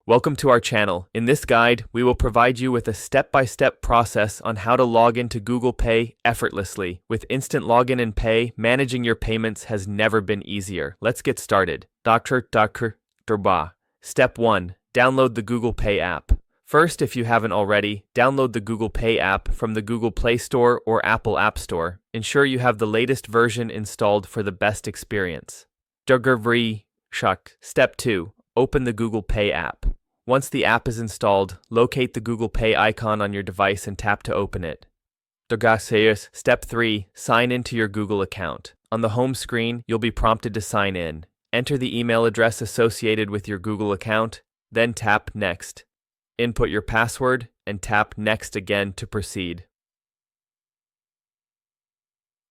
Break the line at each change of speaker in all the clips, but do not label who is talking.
Welcome to our channel. In this guide, we will provide you with a step-by-step process on how to log into Google Pay effortlessly. With instant login and pay, managing your payments has never been easier. Let's get started. Step 1. Download the Google Pay app. First, if you haven't already, download the Google Pay app from the Google Play Store or Apple App Store. Ensure you have the latest version installed for the best experience. Step 2. Open the Google Pay app. Once the app is installed, locate the Google Pay icon on your device and tap to open it. Step 3. Sign into your Google account. On the home screen, you'll be prompted to sign in. Enter the email address associated with your Google account, then tap Next. Input your password and tap Next again to proceed.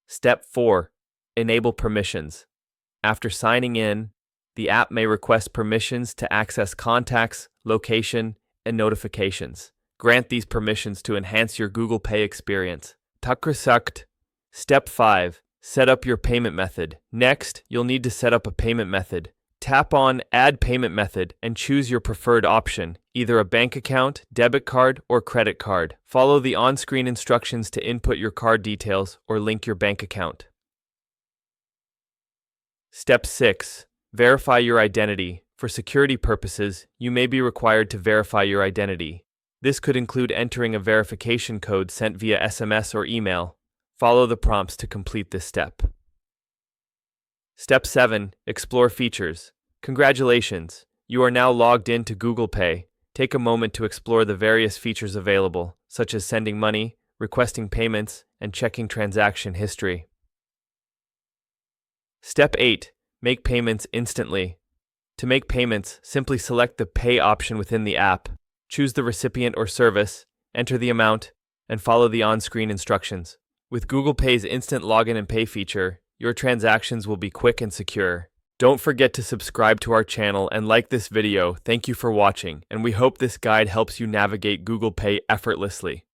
Step 4. Enable permissions. After signing in, the app may request permissions to access contacts, location, and notifications. Grant these permissions to enhance your Google Pay experience. Step 5. Set up your payment method. Next, you'll need to set up a payment method. Tap on Add Payment Method and choose your preferred option, either a bank account, debit card, or credit card. Follow the on-screen instructions to input your card details or link your bank account. Step 6. Verify your identity. For security purposes, you may be required to verify your identity. This could include entering a verification code sent via SMS or email. Follow the prompts to complete this step. Step 7. Explore features. Congratulations! You are now logged in to Google Pay. Take a moment to explore the various features available, such as sending money, requesting payments, and checking transaction history. Step 8. Make payments instantly. To make payments, simply select the Pay option within the app, choose the recipient or service, enter the amount, and follow the on-screen instructions. With Google Pay's instant login and pay feature, your transactions will be quick and secure. Don't forget to subscribe to our channel and like this video. Thank you for watching, and we hope this guide helps you navigate Google Pay effortlessly.